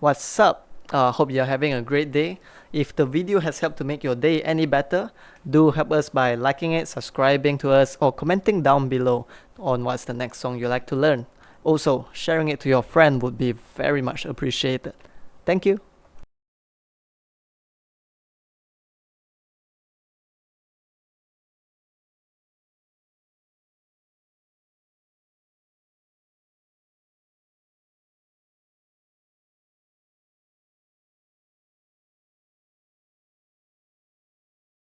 What's up? Hope you're having a great day. If the video has helped to make your day any better, do help us by liking it, subscribing to us, or commenting down below on what's the next song you like to learn. Also, sharing it to your friend would be very much appreciated. Thank you.